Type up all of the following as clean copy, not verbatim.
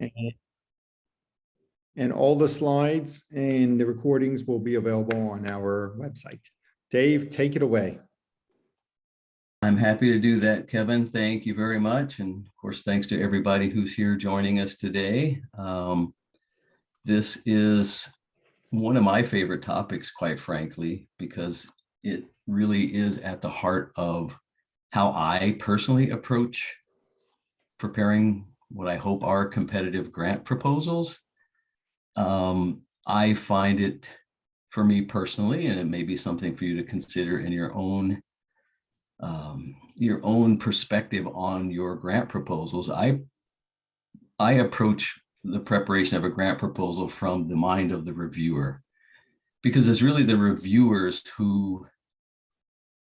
And and all the slides and the recordings will be available on our website. Dave, take it away. I'm happy to do that, Kevin. Thank you very much. And of course, thanks to everybody who's here joining us today. This is one of my favorite topics, quite frankly, because it really is at the heart of how I personally approach preparing what I hope are competitive grant proposals. I find it, for me personally, and it may be something for you to consider in your own perspective on your grant proposals. I approach the preparation of a grant proposal from the mind of the reviewer, because it's really the reviewers who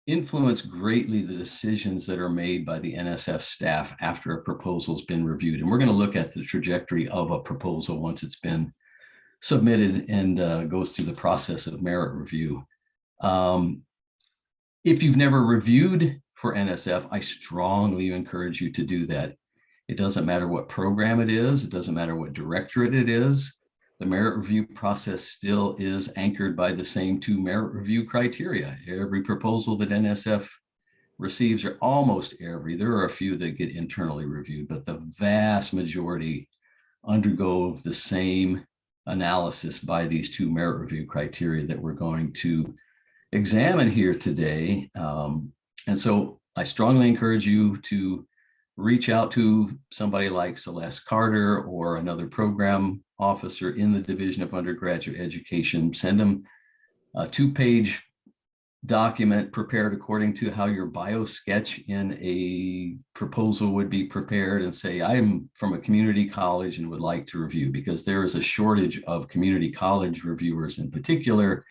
influence greatly the decisions that are made by the NSF staff after a proposal's been reviewed. And we're going to look at the trajectory of a proposal once it's been submitted and goes through the process of merit review. If you've never reviewed for NSF, I strongly encourage you to do that. It doesn't matter what program it is. It doesn't matter what directorate it is. The merit review process still is anchored by the same 2 merit review criteria. Every proposal that NSF receives, or almost every, there are a few that get internally reviewed, but the vast majority undergo the same analysis by these 2 merit review criteria that we're going to examine here today. And so I strongly encourage you to reach out to somebody like Celeste Carter or another program officer in the Division of Undergraduate Education. Send them a 2-page document prepared according to how your bio sketch in a proposal would be prepared, and say, I'm from a community college and would like to review, because there is a shortage of community college reviewers in particular.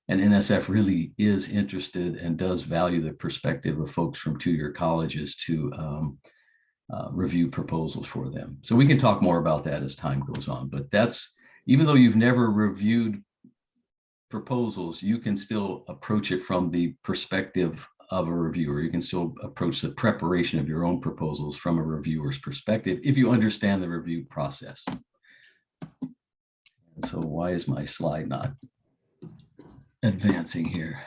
And NSF really is interested and does value the perspective of folks from 2-year colleges to review proposals for them. So we can talk more about that as time goes on, but that's, even though you've never reviewed proposals, you can still approach it from the perspective of a reviewer. You can still approach the preparation of your own proposals from a reviewer's perspective if you understand the review process. So why is my slide not advancing here?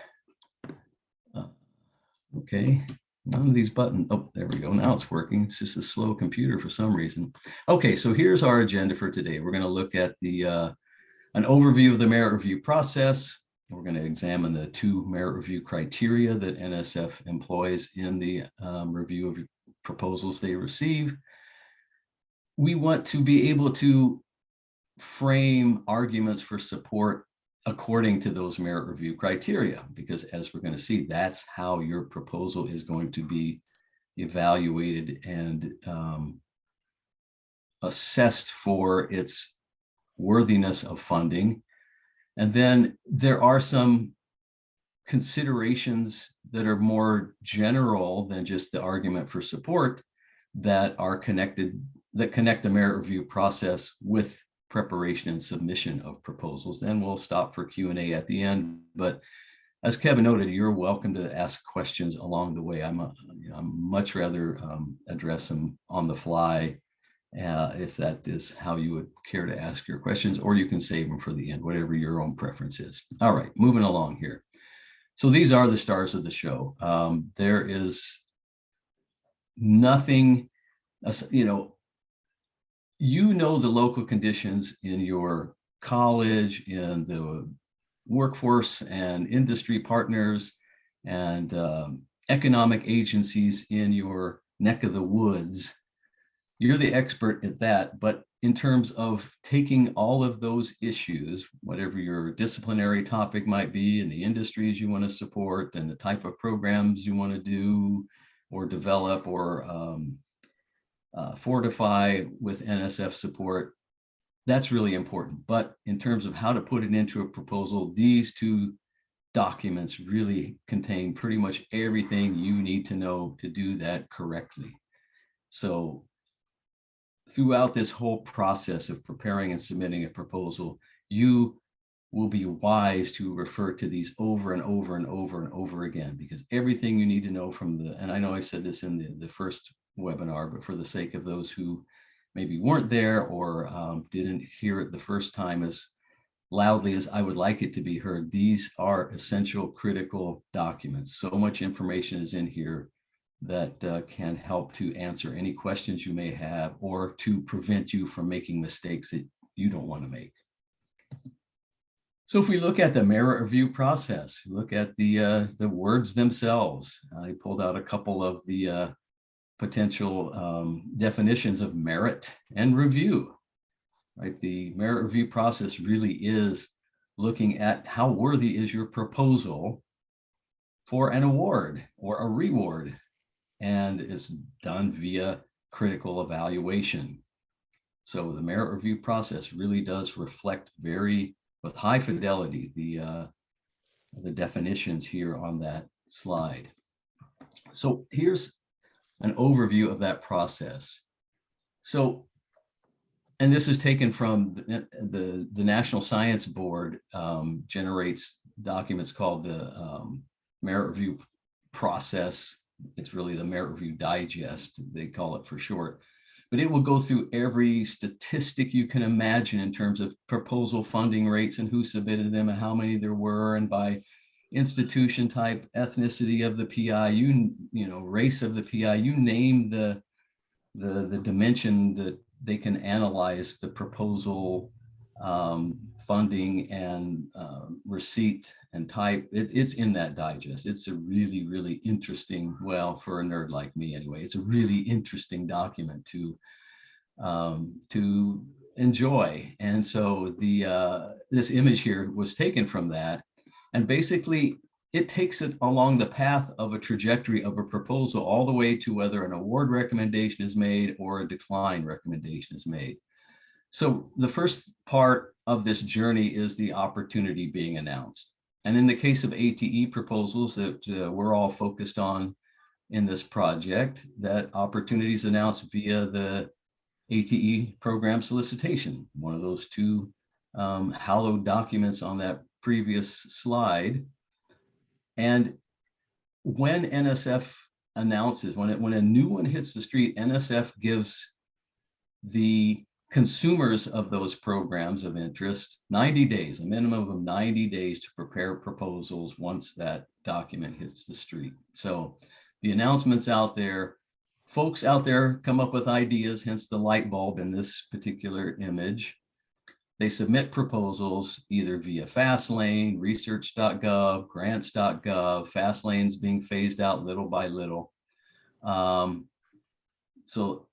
Okay, none of these buttons. Oh, there we go. Now it's working. It's just a slow computer for some reason. Okay, so here's our agenda for today. We're going to look at the an overview of the merit review process. We're going to examine the 2 merit review criteria that NSF employs in the review of proposals they receive. We want to be able to frame arguments for support according to those merit review criteria, because as we're going to see, that's how your proposal is going to be evaluated and assessed for its worthiness of funding. And then there are some considerations that are more general than just the argument for support that are connected, that connect the merit review process with preparation and submission of proposals. Then we'll stop for Q&A at the end. But as Kevin noted, you're welcome to ask questions along the way. I'm much rather address them on the fly, if that is how you would care to ask your questions, or you can save them for the end, whatever your own preference is. All right, moving along here. So these are the stars of the show. There is nothing, you know the local conditions in your college, in the workforce and industry partners and economic agencies in your neck of the woods. You're the expert at that, but in terms of taking all of those issues, whatever your disciplinary topic might be, and the industries you want to support, and the type of programs you want to do or develop or fortify with NSF support, that's really important. But in terms of how to put it into a proposal, these 2 documents really contain pretty much everything you need to know to do that correctly. So throughout this whole process of preparing and submitting a proposal, you will be wise to refer to these over and over and over and over again, because everything you need to know from the, and I know I said this in the first webinar, but for the sake of those who maybe weren't there or didn't hear it the first time as loudly as I would like it to be heard. These are essential, critical documents. So much information is in here that can help to answer any questions you may have or to prevent you from making mistakes that you don't want to make. So if we look at the merit review process, look at the words themselves. I pulled out a couple of the potential definitions of merit and review. Right, the merit review process really is looking at how worthy is your proposal for an award or a reward, and it's done via critical evaluation. So the merit review process really does reflect with high fidelity the definitions here on that slide. So here's an overview of that process. So, and this is taken from the National Science Board generates documents called the merit review process. It's really the merit review digest, they call it for short. But it will go through every statistic you can imagine in terms of proposal funding rates and who submitted them and how many there were, and by institution type, ethnicity of the PI, you know, race of the PI, you name the dimension that they can analyze the proposal funding and receipt and type. It's in that digest. It's a really, really interesting, well, for a nerd like me anyway, it's a really interesting document to enjoy. And so this image here was taken from that, and basically it takes it along the path of a trajectory of a proposal all the way to whether an award recommendation is made or a decline recommendation is made. So the first part of this journey is the opportunity being announced. And in the case of ATE proposals that we're all focused on in this project, that opportunity is announced via the ATE program solicitation, one of those two hallowed documents on that previous slide. And when NSF announces, when a new one hits the street, NSF gives the consumers of those programs of interest 90 days, a minimum of 90 days to prepare proposals once that document hits the street. So the announcements out there, folks out there come up with ideas, hence the light bulb in this particular image. They submit proposals either via Fastlane, research.gov, grants.gov, Fastlane's being phased out little by little. So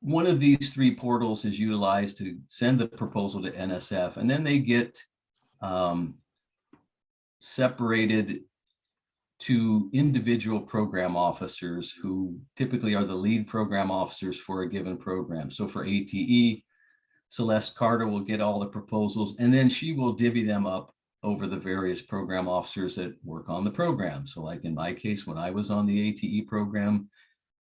one of these three portals is utilized to send the proposal to NSF, and then they get separated to individual program officers who typically are the lead program officers for a given program. So for ATE, Celeste Carter will get all the proposals, and then she will divvy them up over the various program officers that work on the program. So like in my case, when I was on the ATE program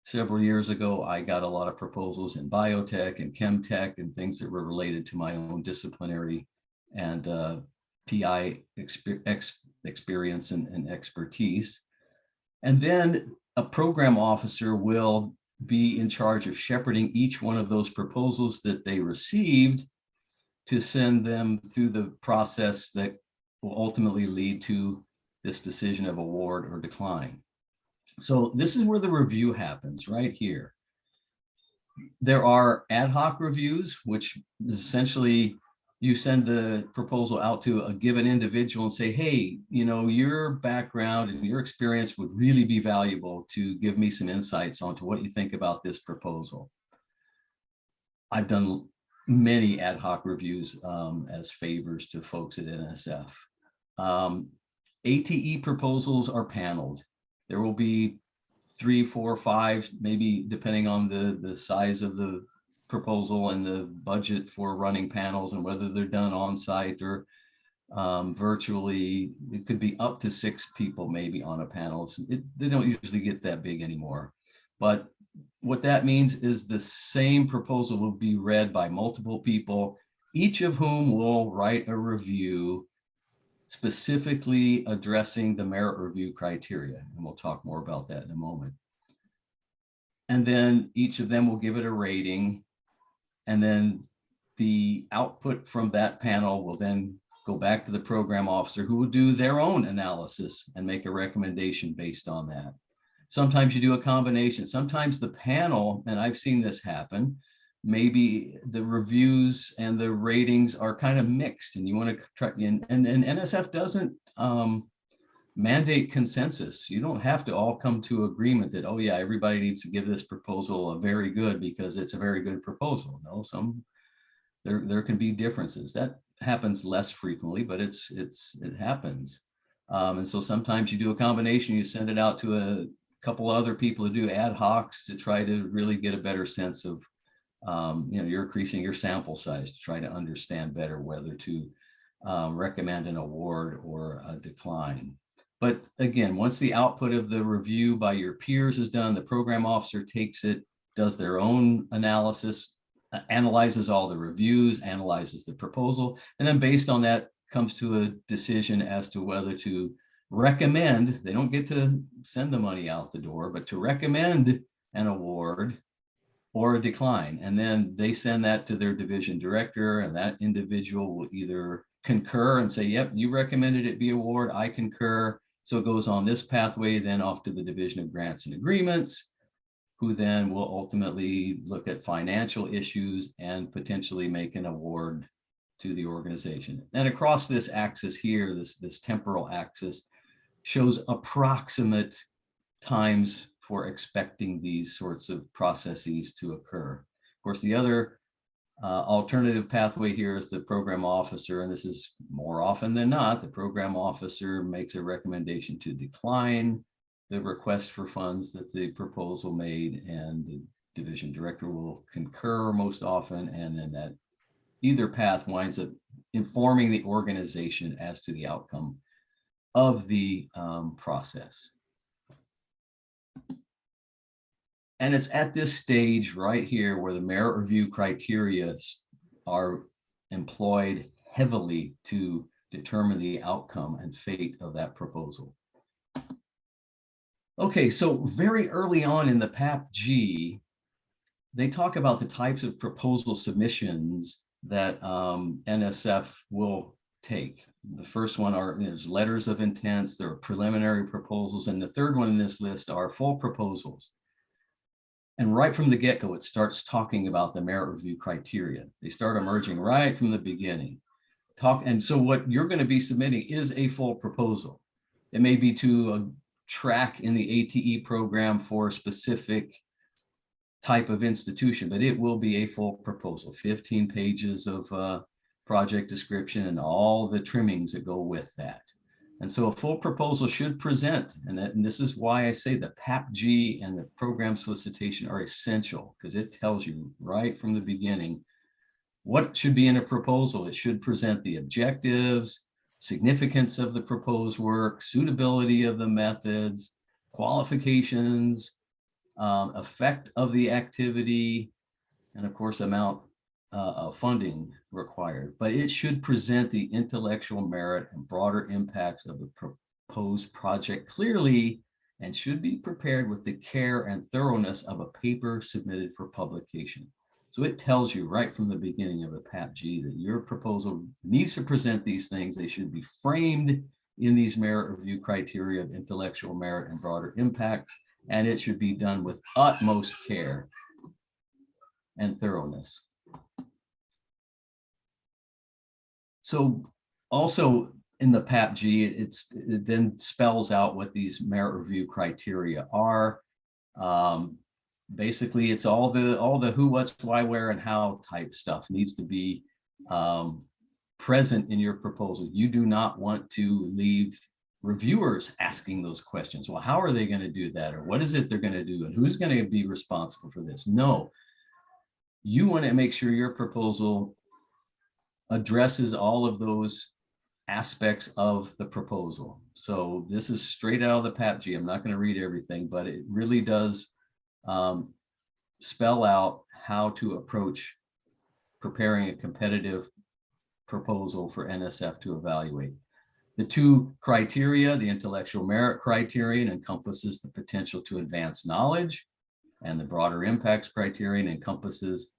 several years ago, I got a lot of proposals in biotech and chemtech and things that were related to my own disciplinary and PI experience and expertise. And then a program officer will be in charge of shepherding each one of those proposals that they received to send them through the process that will ultimately lead to this decision of award or decline. So this is where the review happens, right here. There are ad hoc reviews, which is essentially you send the proposal out to a given individual and say, hey, you know, your background and your experience would really be valuable to give me some insights onto what you think about this proposal. I've done many ad hoc reviews as favors to folks at NSF. ATE proposals are paneled. There will be 3, 4, 5, maybe depending on the size of the proposal and the budget for running panels and whether they're done on site or virtually. It could be up to 6 people maybe on a panel. They don't usually get that big anymore. But what that means is the same proposal will be read by multiple people, each of whom will write a review specifically addressing the merit review criteria. And we'll talk more about that in a moment. And then each of them will give it a rating. And then the output from that panel will then go back to the program officer, who will do their own analysis and make a recommendation based on that. Sometimes you do a combination. Sometimes the panel, and I've seen this happen, maybe the reviews and the ratings are kind of mixed, and you want to try, and NSF doesn't mandate consensus. You don't have to all come to agreement that, oh yeah, everybody needs to give this proposal a very good because it's a very good proposal. No, there can be differences. That happens less frequently, but it happens. And so sometimes you do a combination, you send it out to a couple other people to do ad hocs to try to really get a better sense of, you're increasing your sample size to try to understand better whether to recommend an award or a decline. But again, once the output of the review by your peers is done, the program officer takes it, does their own analysis, analyzes all the reviews, analyzes the proposal, and then based on that comes to a decision as to whether to recommend. They don't get to send the money out the door, but to recommend an award or a decline. And then they send that to their division director, and that individual will either concur and say, yep, you recommended it be award, I concur. So it goes on this pathway, then off to the Division of Grants and Agreements, who then will ultimately look at financial issues and potentially make an award to the organization. And across this axis here, this temporal axis, shows approximate times for expecting these sorts of processes to occur. Of course, the other alternative pathway here is the program officer, and this is more often than not, the program officer makes a recommendation to decline the request for funds that the proposal made, and the division director will concur most often, and then that either path winds up informing the organization as to the outcome of the process. And it's at this stage right here where the merit review criteria are employed heavily to determine the outcome and fate of that proposal. Okay, so very early on in the PAP-G, they talk about the types of proposal submissions that NSF will take. The first one there's letters of intents, there are preliminary proposals, and the third one in this list are full proposals. And right from the get-go, it starts talking about the merit review criteria. They start emerging right from the beginning. And so what you're going to be submitting is a full proposal. It may be to a track in the ATE program for a specific type of institution, but it will be a full proposal, 15 pages of project description and all the trimmings that go with that. And so a full proposal should present, and this is why I say the PAP-G and the program solicitation are essential, because it tells you right from the beginning what should be in a proposal. It should present the objectives, significance of the proposed work, suitability of the methods, qualifications, effect of the activity, and of course, amount of funding required. But it should present the intellectual merit and broader impacts of the proposed project clearly, and should be prepared with the care and thoroughness of a paper submitted for publication. So it tells you right from the beginning of the PAP-G that your proposal needs to present these things. They should be framed in these merit review criteria of intellectual merit and broader impact, and it should be done with utmost care and thoroughness. So also in the PAP-G, it then spells out what these merit review criteria are. Basically, it's all the who, what's, why, where, and how type stuff needs to be present in your proposal. You do not want to leave reviewers asking those questions. Well, how are they going to do that? Or what is it they're going to do? And who's going to be responsible for this? No, you want to make sure your proposal addresses all of those aspects of the proposal. So this is straight out of the PAP-G. I'm not going to read everything, but it really does spell out how to approach preparing a competitive proposal for NSF to evaluate. The two criteria, the intellectual merit criterion encompasses the potential to advance knowledge, and the broader impacts criterion encompasses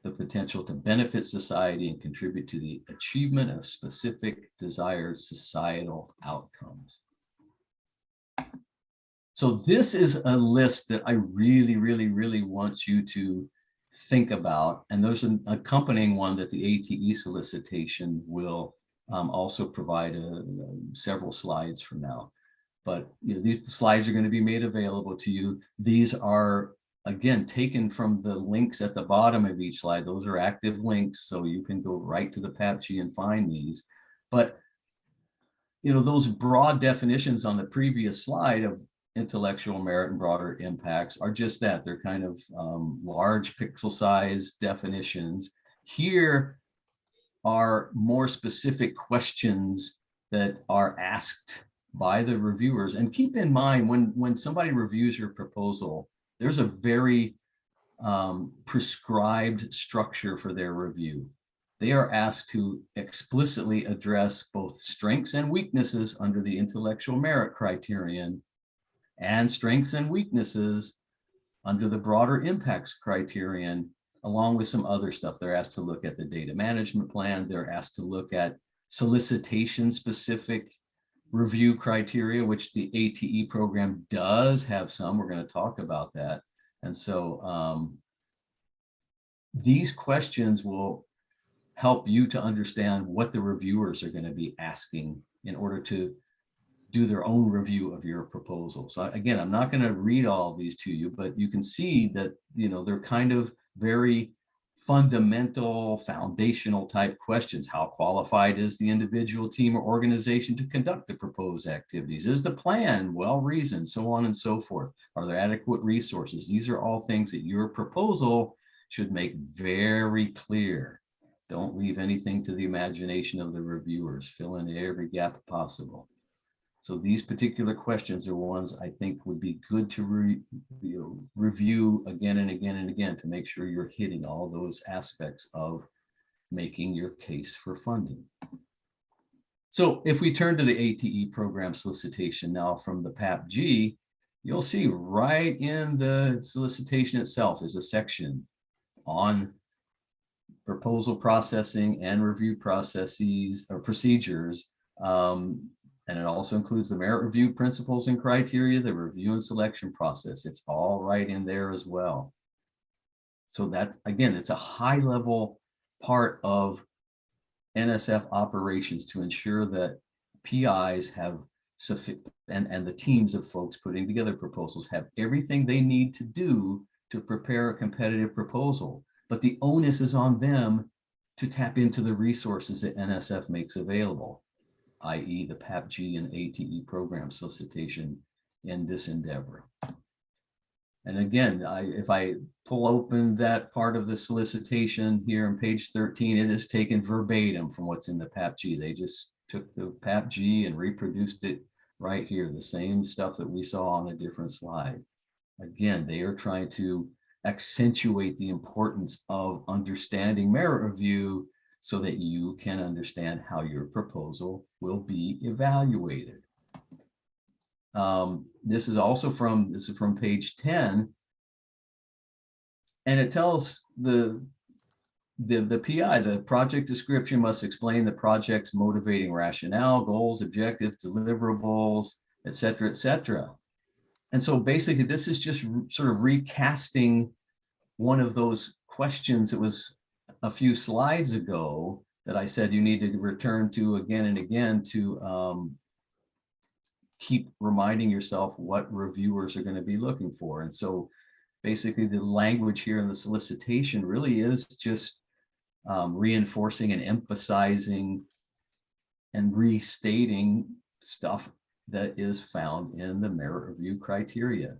the potential to benefit society and contribute to the achievement of specific desired societal outcomes. So this is a list that I really, really, really want you to think about. And there's an accompanying one that the ATE solicitation will also provide several slides from now. But these slides are going to be made available to you. These are, again, taken from the links at the bottom of each slide. Those are active links, so you can go right to the PAPG and find these. But those broad definitions on the previous slide of intellectual merit and broader impacts are just that. They're kind of large pixel size definitions. Here are more specific questions that are asked by the reviewers. And keep in mind, when somebody reviews your proposal, there's a very prescribed structure for their review. They are asked to explicitly address both strengths and weaknesses under the intellectual merit criterion and strengths and weaknesses under the broader impacts criterion, along with some other stuff. They're asked to look at the data management plan. They're asked to look at solicitation specific review criteria, which the ATE program does have some. We're going to talk about that. And so these questions will help you to understand what the reviewers are going to be asking in order to do their own review of your proposal. So again, I'm not going to read all of these to you, but you can see that, they're kind of very fundamental, foundational type questions. How qualified is the individual, team, or organization to conduct the proposed activities? Is the plan well-reasoned? So on and so forth. Are there adequate resources? These are all things that your proposal should make very clear. Don't leave anything to the imagination of the reviewers. Fill in every gap possible. So these particular questions are ones I think would be good to review again and again and again to make sure you're hitting all those aspects of making your case for funding. So if we turn to the ATE program solicitation now from the PAPG, you'll see right in the solicitation itself is a section on proposal processing and review processes or procedures. And it also includes the merit review principles and criteria, the review and selection process. It's all right in there as well. So that's, again, it's a high level part of NSF operations to ensure that PIs have sufficient, and the teams of folks putting together proposals have everything they need to do to prepare a competitive proposal. But the onus is on them to tap into the resources that NSF makes available, i.e. the PAPG and ATE program solicitation in this endeavor. And again, if I pull open that part of the solicitation here on page 13, it is taken verbatim from what's in the PAPG. They just took the PAPG and reproduced it right here, the same stuff that we saw on a different slide. Again, they are trying to accentuate the importance of understanding merit review so that you can understand how your proposal will be evaluated. This is also from page 10, and it tells the PI, the project description must explain the project's motivating rationale, goals, objectives, deliverables, et cetera, et cetera. And so basically this is just sort of recasting one of those questions that was a few slides ago that I said you need to return to again and again to keep reminding yourself what reviewers are going to be looking for. And so basically the language here in the solicitation really is just reinforcing and emphasizing and restating stuff that is found in the merit review criteria.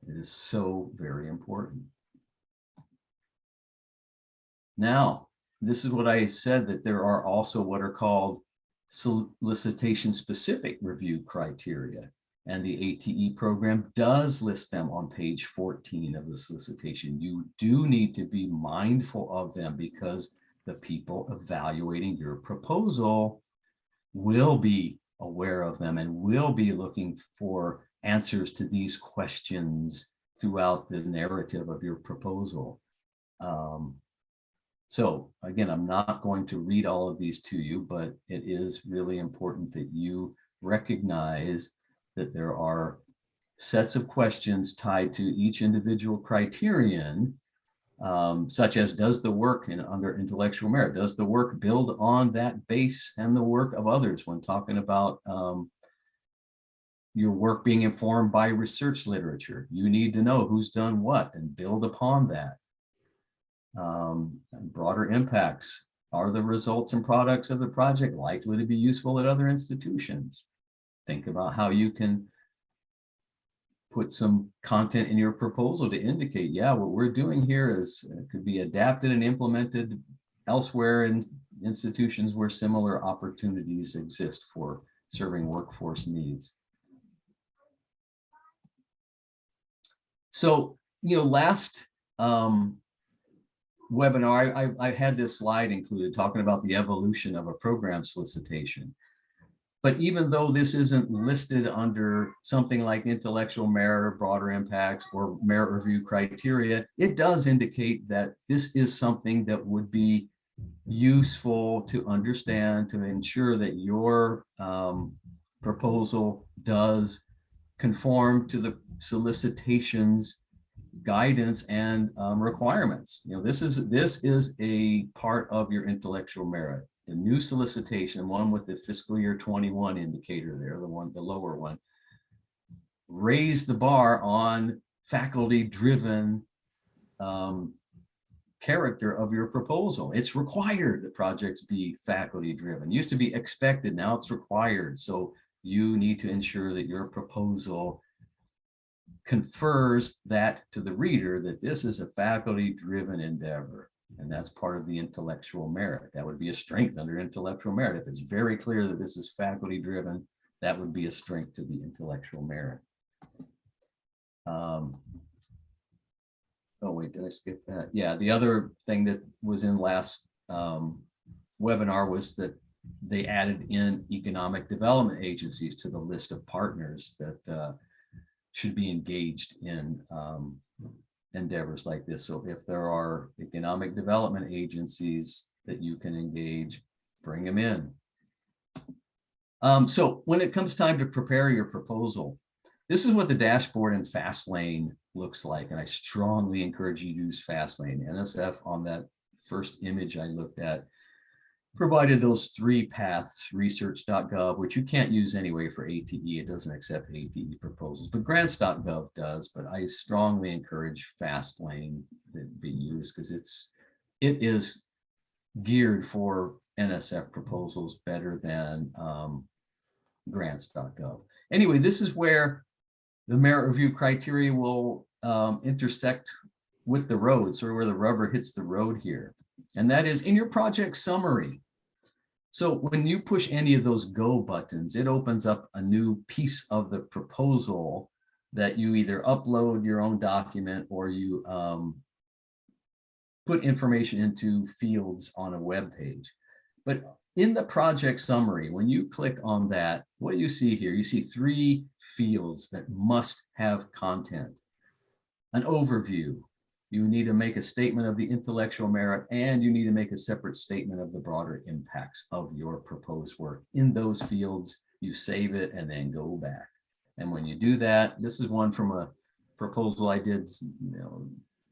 It is so very important. Now, this is what I said, that there are also what are called solicitation specific review criteria. And the ATE program does list them on page 14 of the solicitation. You do need to be mindful of them because the people evaluating your proposal will be aware of them and will be looking for answers to these questions throughout the narrative of your proposal. So again, I'm not going to read all of these to you, but it is really important that you recognize that there are sets of questions tied to each individual criterion, such as does the work under intellectual merit, does the work build on that base and the work of others when talking about your work being informed by research literature. You need to know who's done what and build upon that. And broader impacts. Are the results and products of the project likely to be useful at other institutions? Think about how you can put some content in your proposal to indicate, yeah, what we're doing here is could be adapted and implemented elsewhere in institutions where similar opportunities exist for serving workforce needs. So, last webinar, I had this slide included talking about the evolution of a program solicitation. But even though this isn't listed under something like intellectual merit or broader impacts or merit review criteria, it does indicate that this is something that would be useful to understand to ensure that your proposal does conform to the solicitation's guidance and requirements. This is a part of your intellectual merit. The new solicitation, one with the fiscal year 21 indicator there, the lower one, raise the bar on faculty-driven character of your proposal. It's required that projects be faculty-driven. Used to be expected, now it's required. So you need to ensure that your proposal confers that to the reader that this is a faculty-driven endeavor. And that's part of the intellectual merit. That would be a strength under intellectual merit. If it's very clear that this is faculty-driven, that would be a strength to the intellectual merit. Oh, wait, did I skip that? Yeah, the other thing that was in last webinar was that they added in economic development agencies to the list of partners that should be engaged in endeavors like this. So if there are economic development agencies that you can engage, bring them in. So when it comes time to prepare your proposal, this is what the dashboard in Fastlane looks like. And I strongly encourage you to use Fastlane. NSF on that first image I looked at provided those 3 paths, research.gov, which you can't use anyway for ATE. It doesn't accept ATE proposals, but grants.gov does. But I strongly encourage Fastlane to be used because it is geared for NSF proposals better than grants.gov. Anyway, this is where the merit review criteria will intersect with the road, sort of where the rubber hits the road here. And that is in your project summary. So when you push any of those go buttons, it opens up a new piece of the proposal that you either upload your own document or you put information into fields on a web page. But in the project summary, when you click on that, what do you see here? You see 3 fields that must have content. An overview. You need to make a statement of the intellectual merit, and you need to make a separate statement of the broader impacts of your proposed work. In those fields, you save it and then go back. And when you do that, this is one from a proposal I did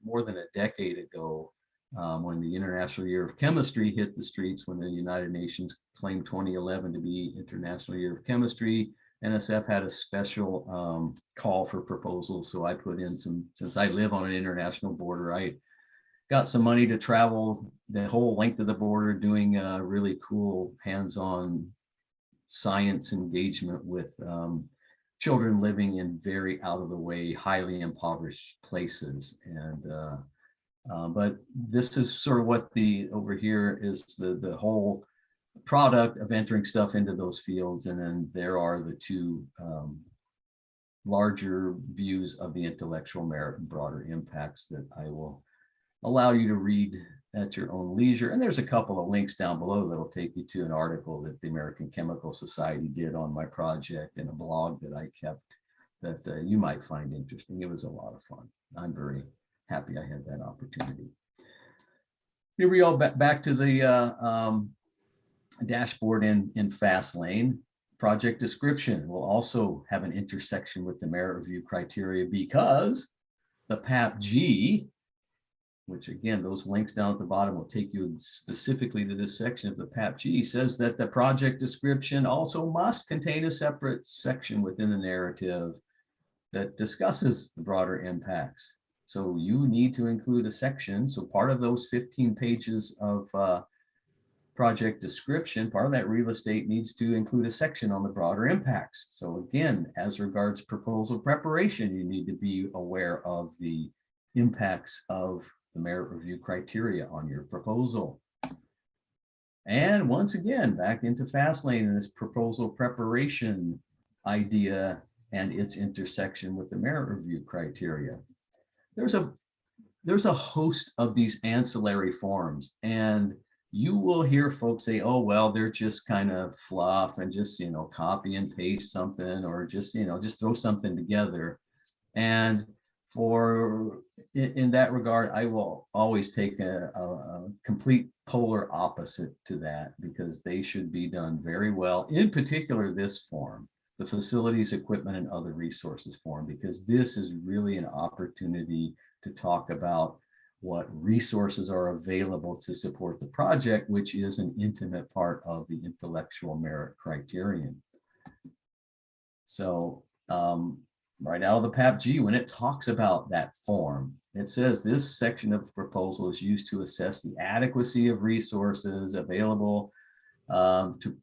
more than a decade ago, when the International Year of Chemistry hit the streets, when the United Nations claimed 2011 to be International Year of Chemistry. NSF had a special call for proposals. So I put in some, since I live on an international border, I got some money to travel the whole length of the border doing really cool hands-on science engagement with children living in very out of the way, highly impoverished places. And but this is sort of what over here is the whole product of entering stuff into those fields. And then there are the 2 larger views of the intellectual merit and broader impacts that I will allow you to read at your own leisure. And there's a couple of links down below that'll take you to an article that the American Chemical Society did on my project and a blog that I kept that you might find interesting. It was a lot of fun. I'm very happy I had that opportunity. Here we go, back to the dashboard in Fastlane. Project description will also have an intersection with the merit review criteria because the PAPG, which again, those links down at the bottom will take you specifically to this section of the PAPG, says that the project description also must contain a separate section within the narrative that discusses the broader impacts. So you need to include a section. So part of those 15 pages of project description, part of that real estate needs to include a section on the broader impacts. So again, as regards proposal preparation, you need to be aware of the impacts of the merit review criteria on your proposal. And once again, back into Fastlane and this proposal preparation idea and its intersection with the merit review criteria. There's a host of these ancillary forms, and you will hear folks say, oh, well, they're just kind of fluff and just, copy and paste something, or just, just throw something together. And in that regard, I will always take a complete polar opposite to that, because they should be done very well, in particular this form, the facilities, equipment, and other resources form, because this is really an opportunity to talk about what resources are available to support the project, which is an intimate part of the intellectual merit criterion. So right out of the PAPG, when it talks about that form, it says this section of the proposal is used to assess the adequacy of resources available to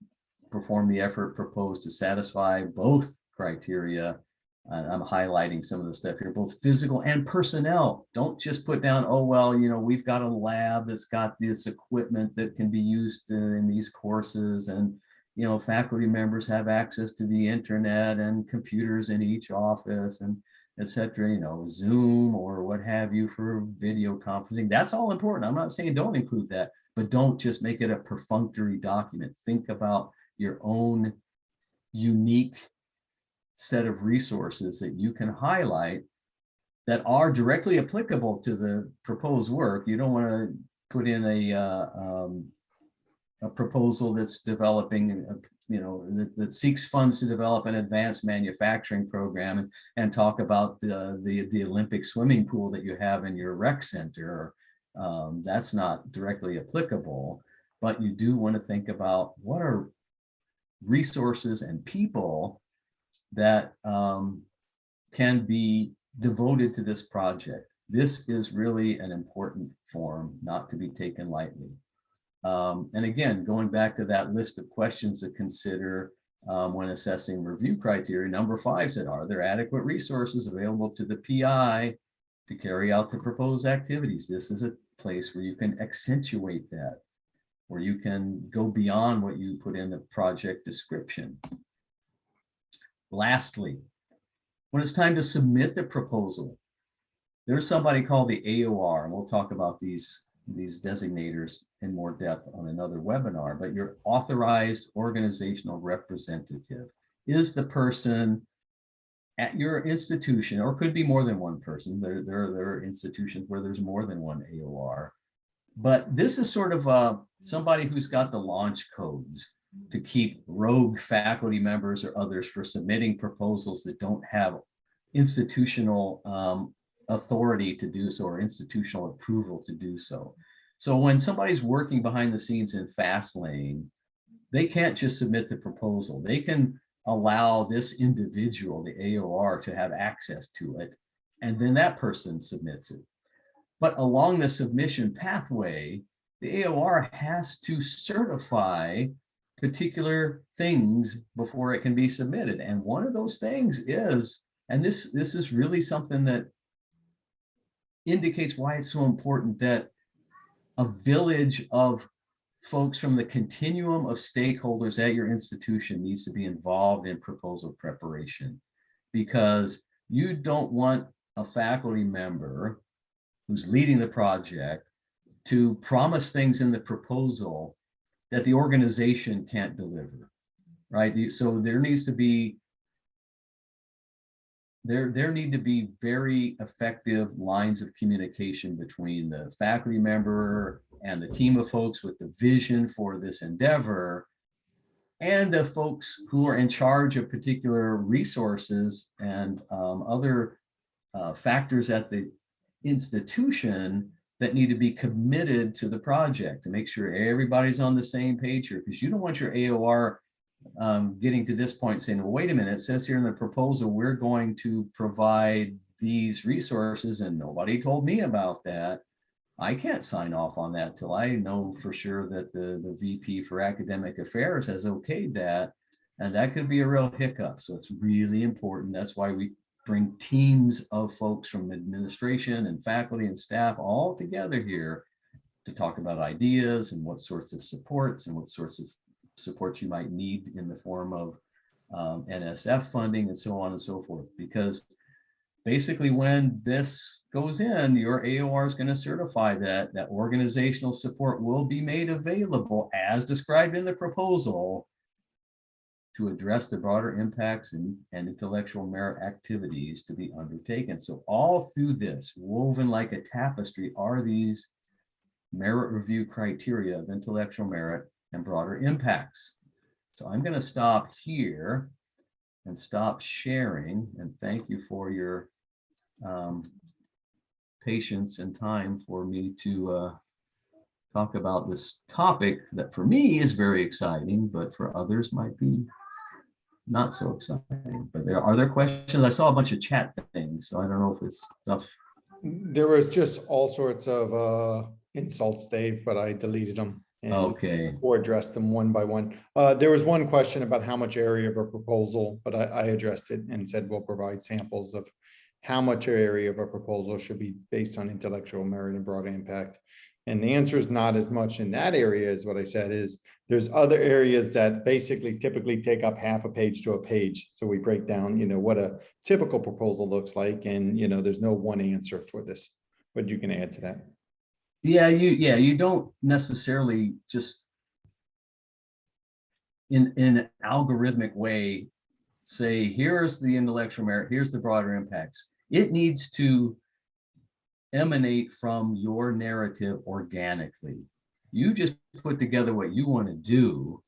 perform the effort proposed to satisfy both criteria. I'm highlighting some of the stuff here, both physical and personnel. Don't just put down, oh, well, we've got a lab that's got this equipment that can be used in these courses, and faculty members have access to the internet and computers in each office, and etc. Zoom or what have you for video conferencing. That's all important. I'm not saying don't include that, but don't just make it a perfunctory document. Think about your own unique set of resources that you can highlight that are directly applicable to the proposed work. You don't want to put in a proposal that's developing, that seeks funds to develop an advanced manufacturing program and talk about the Olympic swimming pool that you have in your rec center. That's not directly applicable, but you do want to think about what are resources and people that can be devoted to this project. This is really an important form, not to be taken lightly. And again, going back to that list of questions to consider when assessing review criteria, number 5 said, are there adequate resources available to the PI to carry out the proposed activities? This is a place where you can accentuate that, where you can go beyond what you put in the project description. Lastly, when it's time to submit the proposal, there's somebody called the AOR, and we'll talk about these designators in more depth on another webinar, but your authorized organizational representative is the person at your institution, or could be more than one person. There are institutions where there's more than one AOR, but this is sort of somebody who's got the launch codes to keep rogue faculty members or others for submitting proposals that don't have institutional authority to do so, or institutional approval to do so. So when somebody's working behind the scenes in Fastlane, they can't just submit the proposal. They can allow this individual, the AOR, to have access to it, and then that person submits it. But along the submission pathway, the AOR has to certify particular things before it can be submitted. And one of those things is, and this is really something that indicates why it's so important, that a village of folks from the continuum of stakeholders at your institution needs to be involved in proposal preparation, because you don't want a faculty member who's leading the project to promise things in the proposal that the organization can't deliver, right? So there needs to be there need to be very effective lines of communication between the faculty member and the team of folks with the vision for this endeavor and the folks who are in charge of particular resources and other factors at the institution that need to be committed to the project to make sure everybody's on the same page here, because you don't want your AOR getting to this point saying, well, wait a minute, it says here in the proposal, we're going to provide these resources and nobody told me about that. I can't sign off on that till I know for sure that the VP for Academic Affairs has okayed that. And that could be a real hiccup. So it's really important. That's why we bring teams of folks from administration and faculty and staff all together here to talk about ideas and what sorts of supports and what sorts of supports you might need in the form of NSF funding and so on and so forth. Because basically when this goes in, your AOR is going to certify that that organizational support will be made available as described in the proposal to address the broader impacts and intellectual merit activities to be undertaken. So all through this, woven like a tapestry, are these merit review criteria of intellectual merit and broader impacts. So I'm going to stop here and stop sharing, and thank you for your patience and time for me to talk about this topic that for me is very exciting, but for others might be not so exciting. But are there questions? I saw a bunch of chat things, so I don't know if it's stuff. There was just all sorts of insults, Dave, but I deleted them. Okay. Or addressed them one by one. There was one question about how much area of a proposal, but I addressed it and said we'll provide samples of how much area of a proposal should be based on intellectual merit and broad impact. And the answer is not as much in that area as what I said is there's other areas that basically typically take up half a page to a page. So we break down, what a typical proposal looks like. And, there's no one answer for this, but you can add to that. Yeah, you don't necessarily just in an algorithmic way say, here's the intellectual merit, here's the broader impacts. It needs to emanate from your narrative organically. You just put together what you want to do.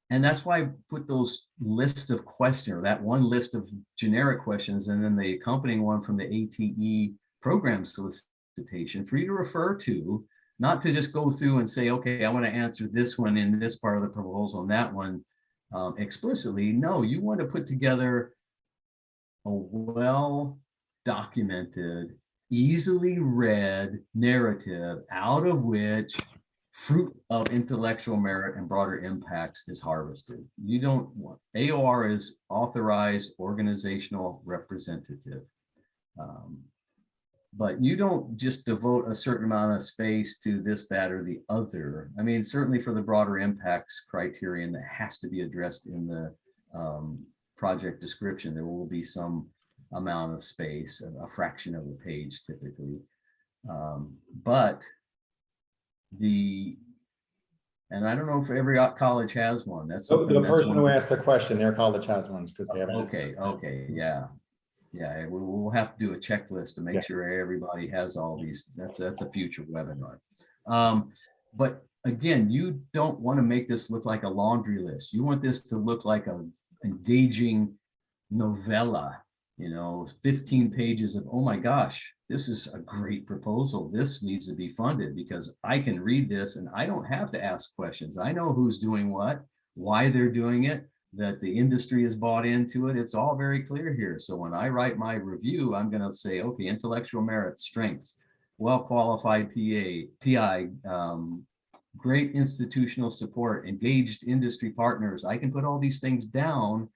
And that's why I put those lists of questions, or that one list of generic questions, and then the accompanying one from the ATE program solicitation for you to refer to, not to just go through and say, okay, I want to answer this one in this part of the proposal and that one explicitly. No, you want to put together a well-documented, easily read narrative out of which fruit of intellectual merit and broader impacts is harvested. You don't want, AOR is authorized organizational representative. But you don't just devote a certain amount of space to this, that, or the other. I mean, certainly for the broader impacts criterion that has to be addressed in the project description, there will be some amount of space, a fraction of the page typically. But and I don't know if every college has one. That's the person who asked the question, their college has ones because they have. Okay, yeah. We'll have to do a checklist to make sure everybody has all these. That's a future webinar. But again, you don't want to make this look like a laundry list. You want this to look like an engaging novella, 15 pages of, oh my gosh, this is a great proposal. This needs to be funded because I can read this and I don't have to ask questions. I know who's doing what, why they're doing it, that the industry is bought into it. It's all very clear here. So when I write my review, I'm going to say, okay, intellectual merit, strengths, well-qualified PI, great institutional support, engaged industry partners. I can put all these things down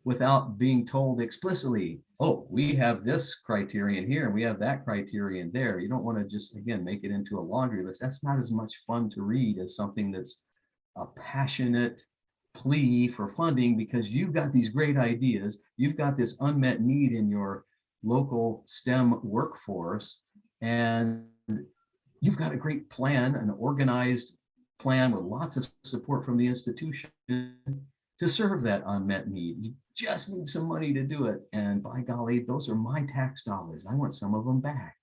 without being told explicitly, oh, we have this criterion here and we have that criterion there. You don't want to just, again, make it into a laundry list. That's not as much fun to read as something that's a passionate plea for funding because you've got these great ideas. You've got this unmet need in your local STEM workforce, and you've got a great plan, an organized plan with lots of support from the institution to serve that unmet need. You just need some money to do it. And by golly, those are my tax dollars. I want some of them back.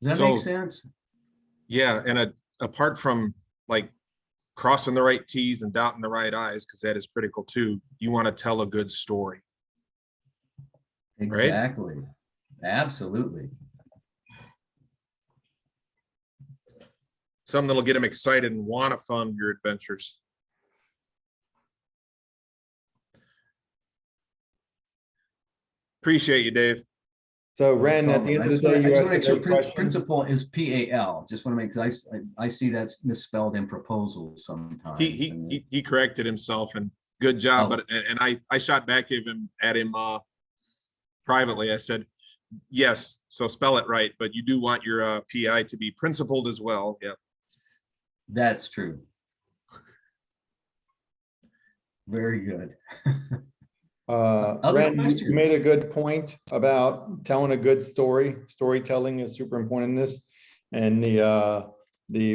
Does that make sense? Yeah, and apart from like crossing the right T's and dotting the right I's, because that is critical too, you want to tell a good story. Right? Exactly. Absolutely. Something that'll get them excited and want to fund your adventures. Appreciate you, Dave. So Ren, at the end of the day, you asked a great question. Principal is PAL. Just want to make, because I see that's misspelled in proposals sometimes. He corrected himself, and good job. Oh. But I shot back at him privately. I said, yes, so spell it right, but you do want your PI to be principled as well. Yeah, that's true. Very good. Ren, you made a good point about telling a good story. Storytelling is super important in this. And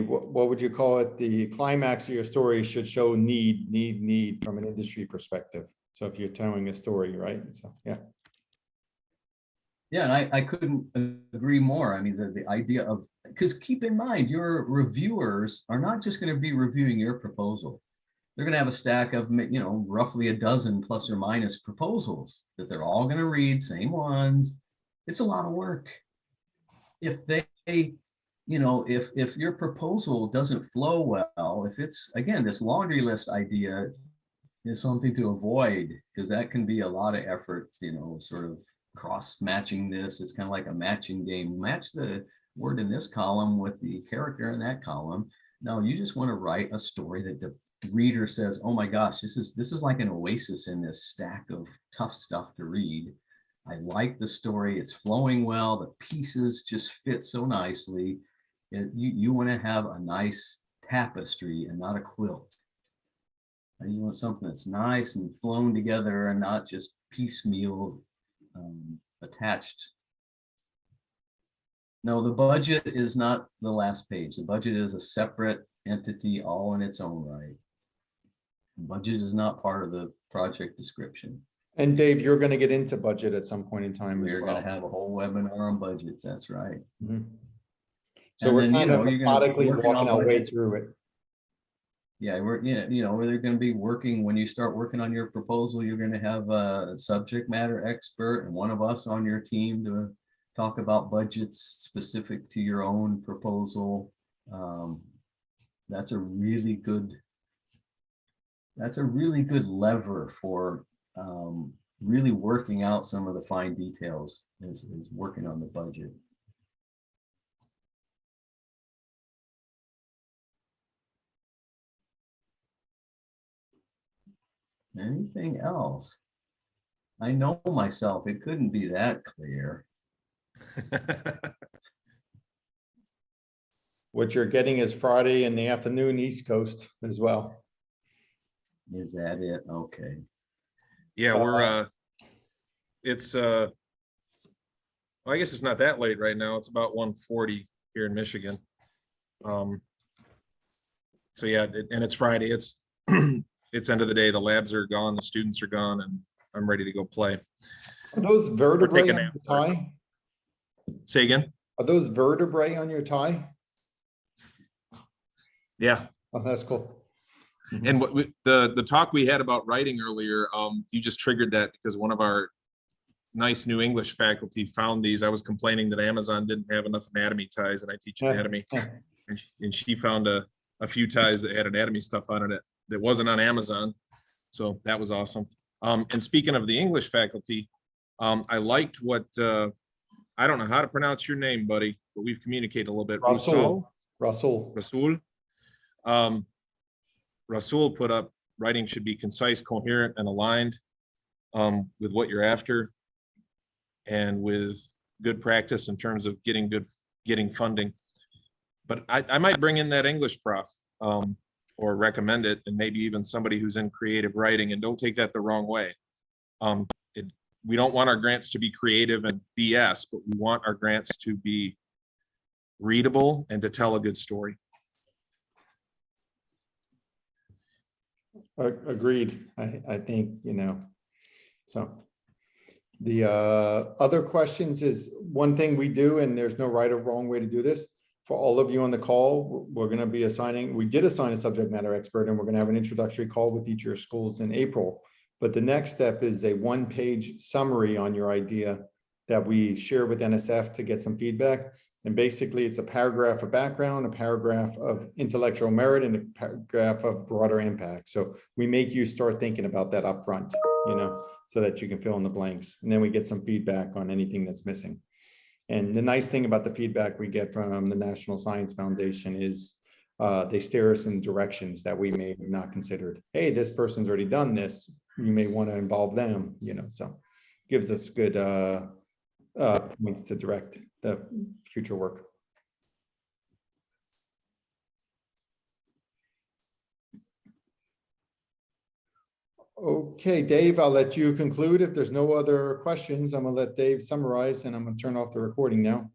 what would you call it? The climax of your story should show need from an industry perspective. So if you're telling a story, right? So yeah. Yeah, and I couldn't agree more. I mean, the idea of, because keep in mind, your reviewers are not just going to be reviewing your proposal. They're going to have a stack of, you know, roughly a dozen plus or minus proposals that they're all going to read, same ones. It's a lot of work. If they, you know, if your proposal doesn't flow well, if it's, again, this laundry list idea is something to avoid, because that can be a lot of effort, you know, sort of cross matching this. It's kind of like a matching game. Match the word in this column with the character in that column. No, you just want to write a story that the reader says, oh my gosh, this is like an oasis in this stack of tough stuff to read. I like the story. It's flowing well. The pieces just fit so nicely. You want to have a nice tapestry and not a quilt. You want something that's nice and flown together and not just piecemeal attached. No, the budget is not the last page. The budget is a separate entity all in its own right. The budget is not part of the project description. And Dave, you're going to get into budget at some point in time as well. We're going to have a whole webinar on budgets. That's right. Mm-hmm. So we're kind of methodically walking our way through it. Yeah, we're they're going to be working, when you start working on your proposal, you're going to have a subject matter expert and one of us on your team to talk about budgets specific to your own proposal. That's a really good lever for really working out some of the fine details is working on the budget. Anything else? I know myself, it couldn't be that clear. What you're getting is Friday in the afternoon, East Coast as well. Is that it? Okay. Yeah, we're it's well, I guess it's not that late right now. It's about 1:40 here in Michigan. So yeah, and it's Friday. It's it's end of the day. The labs are gone, the students are gone, and I'm ready to go play. Are those vertebrae on your tie? Say again? Are those vertebrae on your tie? Yeah. Oh, that's cool. And what the talk we had about writing earlier, you just triggered that because one of our nice new English faculty found these. I was complaining that Amazon didn't have enough anatomy ties, and I teach anatomy, and she found a few ties that had anatomy stuff on it that wasn't on Amazon. So that was awesome. And speaking of the English faculty, I liked what I don't know how to pronounce your name, buddy, but we've communicated a little bit. Rasul. Rasul put up, writing should be concise, coherent, and aligned with what you're after, and with good practice in terms of getting funding. But I might bring in that English prof or recommend it, and maybe even somebody who's in creative writing, and don't take that the wrong way. We don't want our grants to be creative and BS, but we want our grants to be readable and to tell a good story. Agreed. I think, so. The other questions is one thing we do, and there's no right or wrong way to do this. For all of you on the call, we're going to be we did assign a subject matter expert, and we're going to have an introductory call with each of your schools in April. But the next step is a one-page summary on your idea that we share with NSF to get some feedback. And basically it's a paragraph of background, a paragraph of intellectual merit, and a paragraph of broader impact. So we make you start thinking about that up front, so that you can fill in the blanks. And then we get some feedback on anything that's missing. And the nice thing about the feedback we get from the National Science Foundation is they steer us in directions that we may have not considered. Hey, this person's already done this. You may want to involve them, so gives us good points to direct the future work. Okay, Dave, I'll let you conclude. If there's no other questions, I'm gonna let Dave summarize, and I'm gonna turn off the recording now.